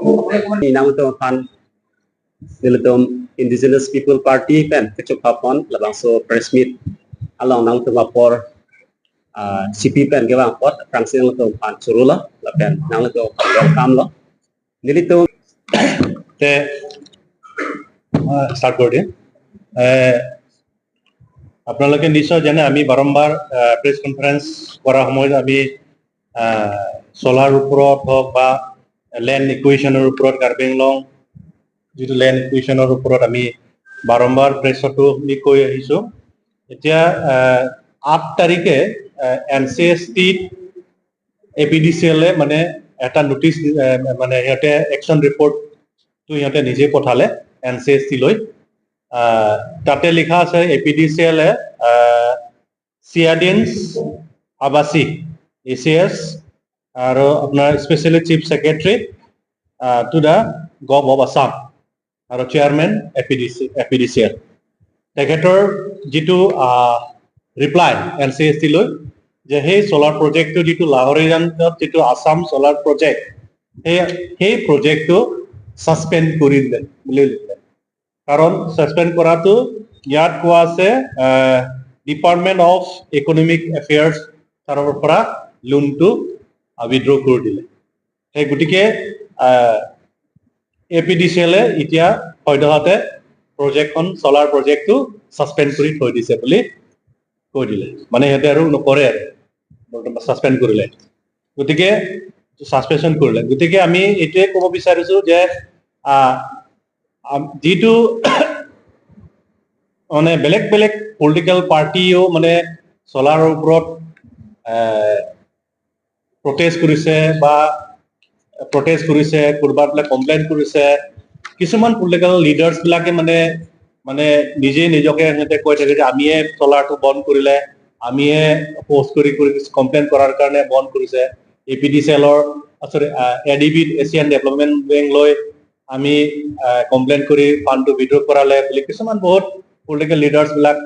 Nang to kan nilatom Indigenous Peoples Party pen kecokapon labang so press meet along nang to mapor CP pen ke bang pot frangsing to pan surula lapen nang to welcome lo nilito te start kori আপোনালোকে নিশ্চয় জানে আমি বারম্বার press conference করার সময় আমি solar উপৰত হোক বা ল্যান্ড ইকুয়েশনেৰ উপৰত কাৰ্বি আংলং যেটো ল্যান্ড ইকুয়েশনেৰ উপৰত আমি বাৰম্বাৰ প্ৰেসটো আমি কৈ আহিছো এতিয়া 8 তাৰিখে এনসিএসটি এপিডিসিএল মানে এটা নোটিস মানে হেতে অ্যাকশন রিপোর্ট তো ইহতে নিজে পঠালে এনসিএসটি লৈ তাতে লিখা আছে এপিডিসিএল সিয়াডিনস আবাসি এসিএস আর আপনার specially chief secretary to the gov of Assam আর চেয়ারম্যান এপিডিসিএল তেখেতৰ যেটো ৰিপ্লাই এনসিএসটি লৈ যে সেই সোলাৰ প্ৰজেক্টটো যেটো লাহোৰিয়ানত যেটো আসাম সোলাৰ প্ৰজেক্ট সেই প্ৰজেক্টটো সাসপেন্ড কৰি দিলে বুলি লিখিলে কাৰণ সাসপেন্ড কৰাটো ইয়াত কোৱা আছে ডিপাৰ্টমেন্ট অফ ইকোনমিক এফেয়াৰ্স তাৰৰ পৰা লোনটো উইথড্ৰ কৰি দিলে সেই গতিকে এপিডিসিএল এতিয়া হয়দহতে প্ৰজেক্টখন সোলাৰ প্ৰজেক্টটো সাসপেন্ড কৰি থৈ দিছে বুলি কৈ দিলে মানে হেতে আৰু নকৰে আৰু সাসপেন্ড কৰিলে গতিকে সাসপেনশন কৰিলে গতিকে আমি এটোৱে ক'ব বিচাৰিছো যে যেটো মানে বেলেগ বেলেগ পলিটিক্যাল পাৰ্টিও মানে সোলাৰৰ ওপৰত প্ৰটেস্ট কৰিছে কৰবাত কমপ্লেইন কৰিছে কিছুমান পলিটিক্যাল লিডাৰ্স বিলাকে মানে নিজে নিজকে হেতে কৈ থাকে যে আমিয়ে সোলাৰটো বন্ধ কৰিলে আমিয়ে পোস্ট কৰি কমপ্লেইন কৰাৰ কাৰণে বন্ধ কৰিছে এপিডিসিএলৰ সৰি এডিবি এশিয়ান ডেভেলপমেন্ট বেংক লৈ আমি কমপ্লেইন কৰি ফান্ডটো উইথড্ৰ কৰালে বুলি কিছুমান বহুত পলিটিক্যাল লিডাৰ্স বিলাক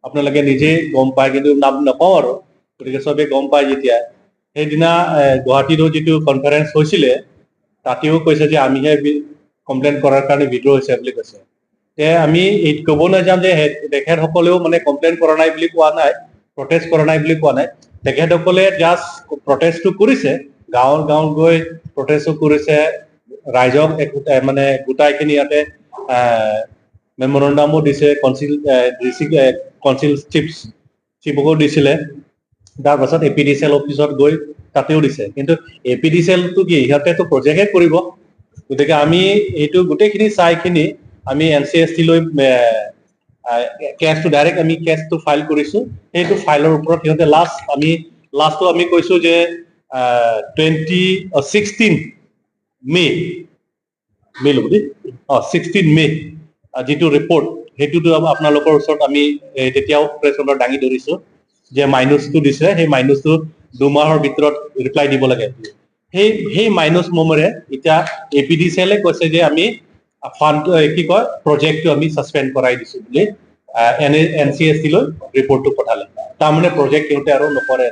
আপোনালোকে নিজে গম পায় কিন্তু নাম নকওঁ আৰু গতিকে সবে গম পায় যেতিয়া সেইদিনা গুৱাহাটীত যেটো কনফাৰেন্স হৈছিলে তাতেও কৈছে যে আমিহে কমপ্লেইন কৰাৰ কাৰণে উইথড্ৰ হৈছে বুলি কৈছে তে আমি এই ক'ব নাযাম যে তেখেতসকলেও মানে কমপ্লেইন কৰা নাই বুলি কোৱা নাই প্ৰটেষ্ট কৰা নাই বুলি কোৱা নাই তেখেতসকলে জাস্ট প্ৰটেষ্টটো কৰিছে গাঁৱৰ গাঁও গৈ প্ৰটেষ্টটো কৰিছে ৰাইজক মানে গোটাইখিনি ইয়াতে মেমোৰেন্ডামো দিছে কনসিল চিফকো দিছিলে তাৰ পাছত এপিডিসিএল অফিসত গৈ তাতেও দিছে কিন্তু এপিডিসিএলটো কি ইহতেতো প্ৰজেক্টে কৰিব গতিকে আমি এইটো গোটেইখিনি চাইখিনি আমি এনসিএসটি লৈ কেছটো ডাইৰেক্ট আমি কেছটো ফাইল কৰিছো সেইটো ফাইলৰ ওপৰত ইহতে লাষ্টটো আমি কৈছো যে 16 মে লবি 16 মে যেটো রিপোর্ট হেতুটো আপোনালোকৰ ওচৰত আমি তেতিয়াও প্ৰেছৰ ডাঙি ধৰিছো যে মাইনাসটো দিছে সেই মাইনাসটো 2 মাহৰ ভিতৰত ৰিপ্লাই দিব লাগে সেই মাইনাস মমৰে এতিয়া এপিডিসিএল কৈছে যে আমি ফান্ড কি কয় প্ৰজেক্টটো আমি সাসপেন্ড কৰাই দিছো বুলি এনসিএসটি লৈ ৰিপোৰ্টটো পঠালে তাৰ মানে প্ৰজেক্ট কিউতে আৰু নকৰে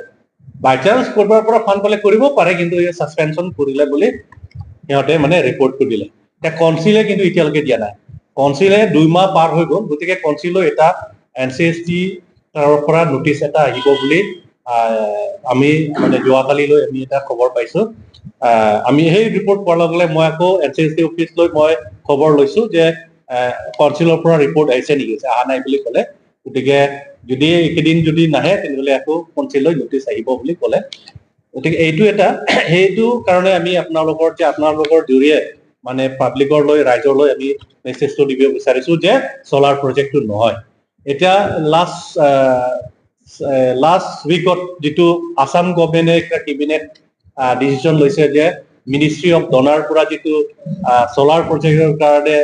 বাই চান্স কৰবাৰ পৰা ফান্ড পালে কৰিব পাৰে কিন্তু এই সাসপেনশন কৰিলে বুলি ইহতে মানে ৰিপোৰ্ট কৰি দিলে তে কাউন্সিলে কিন্তু এতিয়ালৈকে দিয়া নাই কাউন্সিলে 2 মাহ পাৰ হৈ গ'ল গতিকে কাউন্সিলে এটা এনসিএসটি তাৰৰ পৰা নোটিস এটা আহিব বুলি আমি মানে যোৱাকালি লৈ আমি এটা খবৰ পাইছো আমি সেই ৰিপোৰ্ট পোৱাৰ লগে লগে মই আকৌ এনসিএসটি অফিস লৈ মই খবৰ লৈছো যে কাউন্সিলৰ পৰা ৰিপোৰ্ট আহিছে নেকি আহা নাই বুলি ক'লে গতিকে যদি একেদিন যদি নাহে তেনেহলে আকৌ কাউন্সিললৈ নোটিস আহিব বুলি ক'লে গতিকে এইটো এটা সেইটো কাৰণে আমি আপোনালোকৰ জৰিয়ে মানে পাব্লিকৰ লৈ ৰাইজৰ লৈ আমি মেছেজটো দিব বিচাৰিছো যে সোলাৰ প্ৰজেক্টটো নহয় এটা লাষ্ট উইকত যেটো আসাম গভৰ্ণমেন্টে একটা কেবিনেট ডিসিশন লৈছে যে মিনিষ্ট্ৰি অফ ডনাৰ পৰা যেটো সোলাৰ প্ৰজেক্টৰ কাৰণে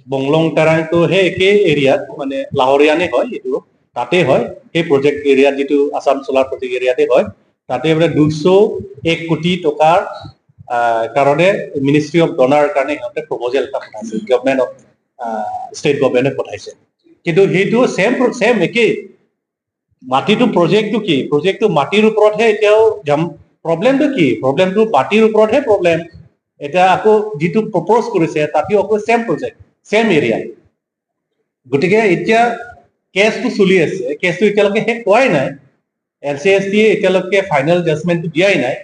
বংলং টেৰাং তো সেই একে এৰিয়াত মানে লাহোৰিয়ানে হয় এটো তাতে হয় সেই প্ৰজেক্ট এৰিয়া যেটো আসাম সোলাৰ প্ৰজেক্ট এৰিয়াতে হয় তাতে মানে 201 কোটি টকাৰ কাৰণে মিনিষ্ট্ৰি অফ ডনাৰ কাৰণে হতে প্ৰপোজাল এটা পঠাইছে গভৰ্ণমেন্ট অফ স্টেট গভৰ্ণমেন্টে পঠাইছে কিন্তু হেতু সেম একে মাটিটো প্ৰজেক্টটো কি প্ৰজেক্টটো মাটিৰ ওপৰতহে এতিয়াও প্ৰব্লেমটো কি প্ৰব্লেমটো পাৰ্টিৰ ওপৰতহে প্ৰব্লেম এটা আকৌ যিটো প্ৰপ'জ কৰিছে তাতেও আকৌ সেম প্ৰজেক্ট সেম এৰিয়া গতিকে এতিয়া কেছটো চলি আছে কেছটো এতিয়ালৈকে শেষ হোৱাই নাই LCST এতিয়ালৈকে ফাইনেল জাজমেণ্টটো দিয়াই নাই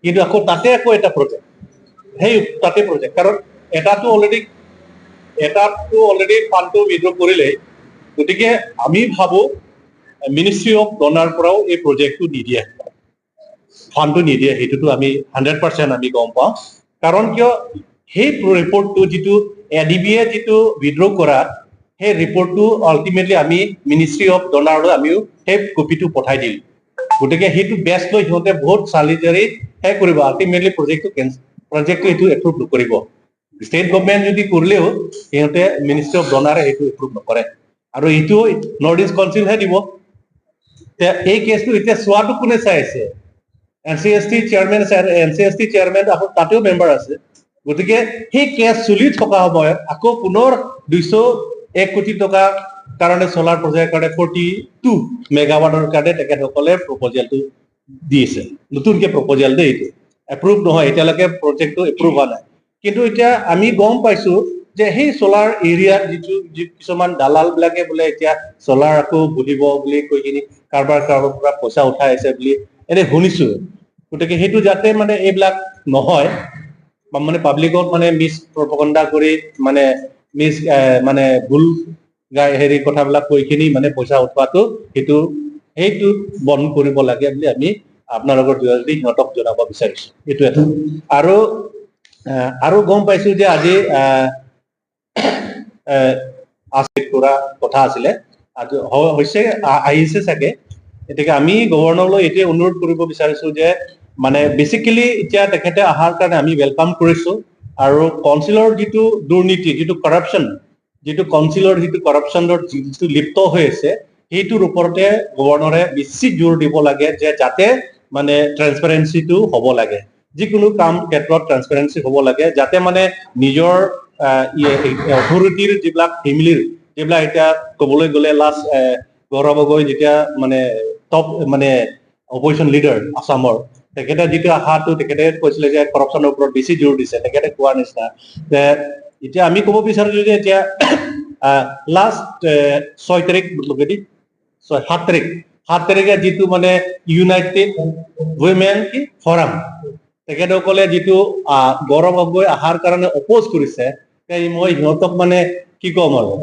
কিন্তু আকৌ তাতে আকৌ এটা প্ৰজেক্ট সেই তাতে প্ৰজেক্ট কাৰণ এটাটো অলৰেডি ফাণ্ডটো উইথড্ৰ কৰিলে গতিকে আমি ভাবো মিনিষ্ট্ৰী অফ ডনাৰ পৰাও এই প্ৰজেক্টটো নিদিয়ে ফাণ্ডটো নিদিয়ে সেইটোতো আমি 100% আমি গম পাওঁ কাৰণ কিয় সেই ৰিপৰ্টটো যিটো এডিবিয়ে যিটো উইথড্ৰ কৰা সেই ৰিপৰ্টটো আল্টিমেটলি আমি মিনিষ্ট্ৰী অফ ডনাৰলৈ আমিও সেই কপিটো পঠাই দিলোঁ গতিকে সেইটো বেষ্ট লৈ সিহঁতে বহুত চালিজাৰি শেষ কৰিব আল্টিমেটলি প্ৰজেক্টটো এইটো এপ্ৰুভ নকৰিব ষ্টেট গভৰ্ণমেণ্ট যদি কৰিলেও সিহঁতে মিনিষ্ট্ৰী অফ ডনাৰে এইটো এপ্ৰুভ নকৰে আৰু এইটো নৰ্থ ইষ্ট কাউন্সিলহে দিব এই কেছটো এতিয়া চোৱাটো কোনে চাই আছে NCST চেয়াৰমেন আকৌ তাতেও মেম্বাৰ আছে গতিকে সেই কেছ চলি থকা সময়ত আকৌ পুনৰ 201 কোটি টকা কাৰণে সোলাৰ প্ৰজেক্টৰ কাৰণে 42 মেগাৱাটৰ কাৰণে তেখেতসকলে প্ৰপ'জেলটো দিছে নতুনকে প্ৰপ'জেল দেই এইটো এপ্ৰুভ নহয় এতিয়ালৈকে প্ৰজেক্টটো এপ্ৰুভ হোৱা নাই কিন্তু এতিয়া আমি গম পাইছো যে সেই সোলাৰ এৰিয়াত যিটো কিছুমান দালাল বিলাকে বোলে এতিয়া সোলাৰ আকৌ বুলিব বুলি কৈ কিনি কাৰোবাৰ পৰা পইচা উঠাই আছে বুলি এনে শুনিছো গতিকে সেইটো যাতে মানে এইবিলাক নহয় মানে পাব্লিকত মানে মিছ প্ৰপগণ্ডা কৰি মানে মিছ মানে ভুল হেৰি কথাবিলাক কৈ কিনি মানে পইচা উঠোৱাটো সেইটো বন্ধ কৰিব লাগে বুলি আমি আপোনালোকৰ জৰিয়তে সিহঁতক জনাব বিচাৰিছো এইটো এটা আৰু গম পাইছো যে আজি কৰা কথা আছিলে হৈছে আহিছে চাগে গতিকে আমি গভৰ্ণৰলৈ এইটোৱে অনুৰোধ কৰিব বিচাৰিছো যে মানে বেচিকেলি এতিয়া তেখেতে অহাৰ কাৰণে আমি ৱেলকাম কৰিছো আৰু কাউন্সিলৰ যিটো দুৰ্নীতি যিটো কাৰাপশ্যন যিটো কাউন্সিলৰ যিটো কাৰাপশ্যনৰ যিটো লিপ্ত হৈ আছে সেইটোৰ ওপৰতে গভৰ্ণৰে বেছি জোৰ দিব লাগে যে যাতে মানে ট্ৰান্সপাৰেন্সিটো হ'ব লাগে যিকোনো কাম ক্ষেত্ৰত ট্ৰান্সপাৰেন্সি হ'ব লাগে যাতে মানে নিজৰ অথৰিটিৰ যিবিলাক ফেমিলিৰ যিবিলাক এতিয়া ক'বলৈ গ'লে লাষ্ট গৌৰৱ গগৈ যেতিয়া মানে টপ মানে অপজিশ্যন লিডাৰ আসামৰ তেখেতে যিটো আশাটো তেখেতে কৈছিলে যে কৰাপশ্যনৰ ওপৰত বেছি জোৰ দিছে তেখেতে কোৱাৰ নিচিনা যে এতিয়া আমি ক'ব বিচাৰিছো যে এতিয়া লাষ্ট 6 তাৰিখ লগেদি 7 তাৰিখে যিটো মানে ইউনাইটেড উইমেন ফৰাম তেখেতসকলে যিটো গৌৰৱ গগৈ অহাৰ কাৰণে অপ'জ কৰিছে মই সিহঁতক মানে কি ক'ম আৰু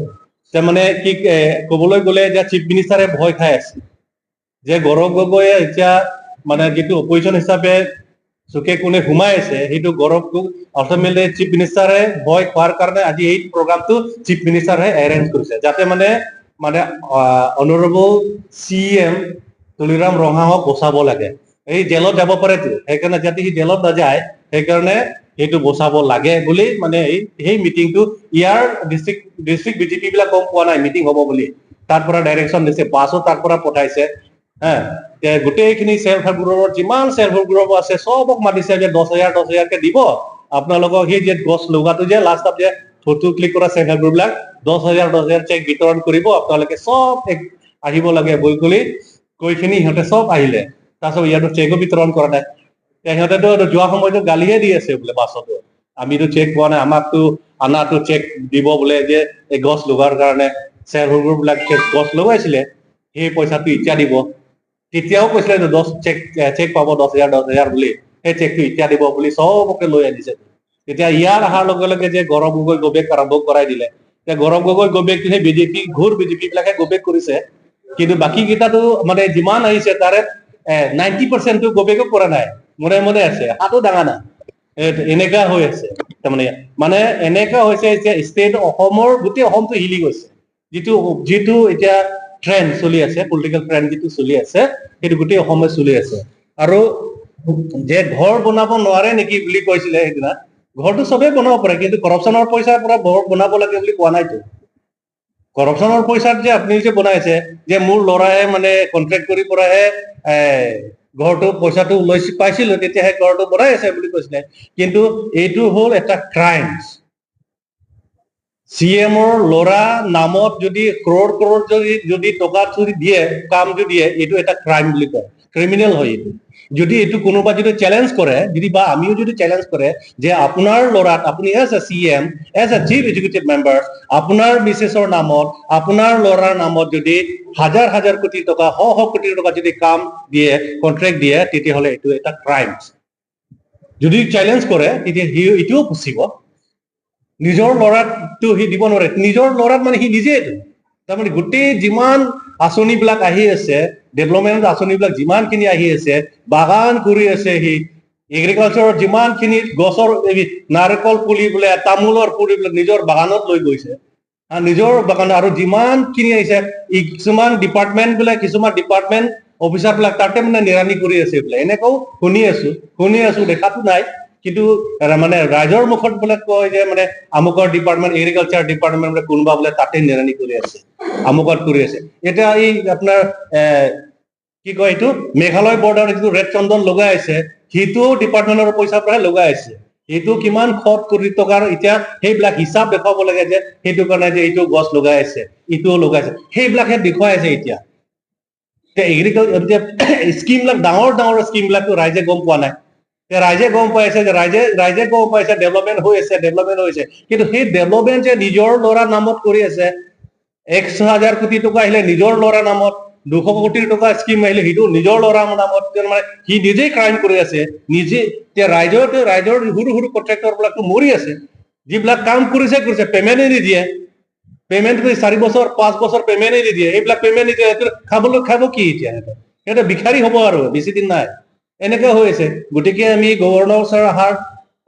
যে মানে কি ক'বলৈ গ'লে যে চিফ মিনিষ্টাৰে ভয় খাই আছে যে গৌৰৱ গগৈয়ে এতিয়া মানে যিটো অপজিশ্যন হিচাপে চুকে কোণে সোমাই আছে সেইটো গৌৰৱ আল্টিমেটলি চিফ মিনিষ্টাৰে ভয় খোৱাৰ কাৰণে আজি এই প্ৰগ্ৰামটো চিফ মিনিষ্টাৰে এৰেঞ্জ কৰিছে যাতে মানে অনাৰেবল CM তুলিৰাম ৰঙাহক বচাব লাগে এই জেলত যাব পাৰেতো সেইকাৰণে যাতে সি জেলত নাযায় সেইকাৰণে সেইটো বচাব লাগে বুলি মানে সেই মিটিংটো ইয়াৰ ডিষ্ট্ৰিক্ট BJP বিলাক গম পোৱা নাই মিটিং হ'ব বুলি তাৰ পৰা ডাইৰেকশ্যন দিছে বাছো তাৰ পৰা পঠাইছে গোটেইখিনি চেল্ফ হেল্প গ্ৰুপৰ যিমান চেল্ফ হেল্প গ্ৰুপ আছে চবক মাতিছে যে 10,000 কে দিব আপোনালোকক সেই যে গছ লগাটো যে লাষ্টত যে ফটো ক্লিক কৰা চেল্ফ হেল্প গ্ৰুপবিলাক 10,000 চেক বিতৰণ কৰিব আপোনালোকে চব আহিব লাগে বৈকলি কৈখিনি সিহঁতে চব আহিলে তাৰপিছত ইয়াতো চেকো বিতৰণ কৰা নাই সিহঁতেতো যোৱা সময়তো গালিহে দি আছে বোলে বাছতো আমিতো চেক পোৱা নাই আমাকতো আনাটো চেক দিব বোলে যে এই গছ লগাৰ কাৰণে চেল্ফ হেল্প গ্ৰুপবিলাক গছ লগাইছিলে সেই পইচাটো এতিয়া দিব তেতিয়াও কৈছিলে 10 চেক পাব 10,000 বুলি সেই চেকটো এতিয়া দিব বুলি চবকে লৈ আনিছে তেতিয়া ইয়াৰ অহাৰ লগে লগে যে গৌৰৱ গগৈ গবেক আৰম্ভ কৰাই দিলে গৌৰৱ গগৈ গবেকটো সেই ঘূৰ বিজেপি বিলাকে গবেক কৰিছে কিন্তু বাকী কেইটাতো মানে যিমান আহিছে তাৰে 90% গবেকো কৰা নাই মনে আছে হাতো ডাঙা নাই এনেকা হৈ আছে তাৰমানে মানে এনেকা হৈছে যে ষ্টেট অসমৰ গোটেই অসমটো হিলি গৈছে যিটো এতিয়া ট্ৰেন্ড চলি আছে পলিটিকেল ট্ৰেন্ড যিটো চলি আছে সেইটো গোটেই অসমে চলি আছে আৰু যে ঘৰ বনাব নোৱাৰে নেকি বুলি কৈছিলে সেইদিনা ঘৰটো চবেই বনাব পাৰে কিন্তু কৰাপশ্যনৰ পইচাৰ পৰা ঘৰ বনাব লাগে বুলি কোৱা নাইতো কৰাপশ্যনৰ পইচাত যে আপুনি যে বনাইছে যে মোৰ ল'ৰাই মানে কন্ট্ৰেক্ট কৰি পৰাহে ঘৰটো পইচাটো পাইছিলো তেতিয়াহে ঘৰটো বনাই আছে বুলি কৈছিলে কিন্তু এইটো হ'ল এটা ক্ৰাইম CMৰ ল'ৰা নামত যদি ক্ৰ'ৰ যদি টকা যদি দিয়ে কাম যদি দিয়ে এইটো এটা ক্ৰাইম বুলি কয় ক্ৰিমিনেল হয় এইটো যদি এইটো কোনোবা যদি চ্যালেঞ্জ কৰে যদি বা আমিও যদি চ্যালেঞ্জ কৰে যে আপোনাৰ লৰাত আপুনি as a CM as a chief executive member আপোনাৰ মিছেছৰ নামত আপোনাৰ লৰাৰ নামত যদি হাজাৰ হাজাৰ কোটি টকা শ শ কোটি টকা যদি কাম দিয়ে কন্ট্ৰাক্ট দিয়ে তেতিয়াহলে এইটো এটা ক্ৰাইম যদি চ্যালেঞ্জ কৰে তেতিয়া হি ইটোও পুচিব নিজৰ লৰাটো হি দিব নোৱাৰে নিজৰ লৰাত মানে হি নিজে তাৰমানে গোটেই যিমান আঁচনিবিলাক আহি আছে ডেভেলপমেন্ট আঁচনিবিলাক যিমানখিনি আহি আছে বাগান কৰি আছে হি এগ্ৰিকালচাৰৰ যিমানখিনি গছৰ নাৰিকল পুলি বোলে তামোলৰ পুলি বোলে নিজৰ বাগানত লৈ গৈছে নিজৰ বাগান আৰু যিমানখিনি আহিছে কিছুমান ডিপাৰ্টমেন্ট বোলে কিছুমান ডিপাৰ্টমেন্ট অফিচাৰ বিলাক তাতে মানে নিৰানি কৰি আছে বোলে এনেকেও শুনি আছো দেখাতো নাই কিন্তু মানে ৰাইজৰ মুখত বোলে কয় যে মানে আমুকৰ ডিপাৰ্টমেন্ট এগ্ৰিকালচাৰ ডিপাৰ্টমেন্ট বোলে কোনোবা বোলে তাতে নিৰানি কৰি আছে আমুকত কৰি আছে এটা এই আপোনাৰ কি কয় এইটো মেঘালয় বৰ্ডাৰ যিটো ৰেড চন্দন লগাই আছে সেইটো ডিপাৰ্টমেন্টৰ পইচাৰ পৰাই লগাই আছে এইটো কিমান খৰচ কোটি টকাৰ এতিয়া সেইবিলাক হিচাপ দেখাব লাগে যে সেইটো কাৰণে যে এইটো গছ লগাই আছে ইটোও লগাইছে সেইবিলাকে দেখুৱাই আছে এতিয়া এগ্ৰিকালচাৰ স্কিমবিলাক ডাঙৰ ডাঙৰ স্কিমবিলাকতো ৰাইজে গম পোৱা নাই ৰাইজে গম পাইছে যে ৰাইজে গম পাইছে ডেভেলপমেন্ট হৈ আছে কিন্তু সেই ডেভেলপমেন্ট যে নিজৰ ল'ৰাৰ নামত কৰি আছে 1,000 কোটি টকা আহিলে নিজৰ ল'ৰাৰ নামত 200 কোটি টকা স্কিম আহিলে সেইটো নিজৰ ল'ৰাৰ নামত মানে সি নিজে ক্ৰাইম কৰি আছে নিজে ৰাইজৰ সৰু সৰু কন্ট্ৰাক্টৰ বিলাকতো মৰি আছে যিবিলাক কাম কৰিছে পেমেণ্ট নিদিয়ে পেমেণ্ট কৰি 4 বছৰ 5 বছৰ পেমেণ্ট নিদিয়ে এইবিলাক পেমেণ্ট নিদিয়ে খাব কি এতিয়া এটা ভিখাৰী হ'ব আৰু বেছি দিন নাই এনেকে হৈ আছে গতিকে আমি গভৰ্ণৰ ছাৰ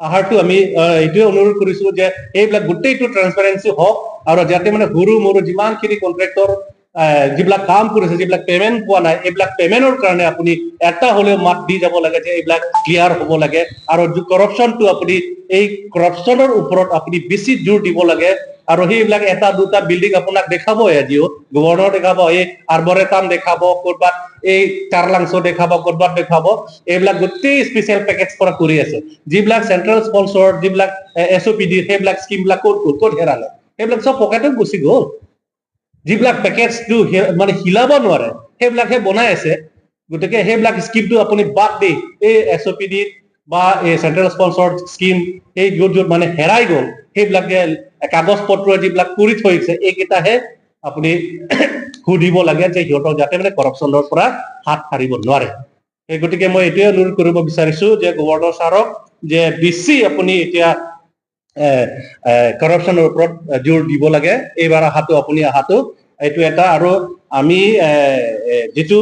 আহাৰটো আমি এইটোৱে অনুৰোধ কৰিছো যে এইবিলাক গোটেইটো ট্ৰান্সপাৰেন্সি হওক আৰু যাতে মানে সৰু মৰু যিমানখিনি কন্ট্ৰাক্টৰ যিবিলাক কাম কৰিছে যিবিলাক পেমেণ্ট পোৱা নাই এইবিলাক পেমেণ্টৰ কাৰণে আপুনি এটা হলেও মাত দি যাব লাগে যে এইবিলাক ক্লিয়াৰ হ'ব লাগে আৰু কৰাপশ্যনটো আপুনি এই কৰাপশ্যনৰ ওপৰত আপুনি বেছি জোৰ দিব লাগে আৰু সেইবিলাক এটা দুটা বিল্ডিং আপোনাক দেখাব আজিও গভৰ্ণৰ দেখাব এই আৰ্বৰেটাম দেখাব কৰবাত এই চাৰলাংছ দেখাব কৰবাত দেখাব এইবিলাক গোটেই স্পেচিয়েল পেকেজ পৰা কৰি আছে যিবিলাক চেন্ট্ৰেল স্পন্সৰ যিবিলাক এছঅপিডি সেইবিলাক স্কিমবিলাক ক'ত হেৰালে সেইবিলাক চব পকেটত গুচি গ'ল যিবিলাক পেকেজটো মানে হিলাব নোৱাৰে সেইবিলাকহে বনাই আছে গতিকে সেইবিলাক স্কিমটো আপুনি বাদ দি এই এছঅপিডি বা এই চেন্ট্ৰেল স্পন্সৰ স্কিম এই য'ত মানে হেৰাই গ'ল সেইবিলাকে কাগজ পত্ৰ যিবিলাক কৰি থৈছে এইকেইটাহে আপুনি সুধিব লাগে যে সিহঁতক যাতে মানে কৰাপশ্যনৰ পৰা হাত সাৰিব নোৱাৰে এই গতিকে মই এইটোৱে অনুৰোধ কৰিব বিচাৰিছো যে গভৰ্ণৰ ছাৰক যে বেছি আপুনি এতিয়া কৰাপশ্যনৰ ওপৰত জোৰ দিব লাগে এইবাৰ আপুনি অহাটো এইটো এটা আৰু আমি যিটো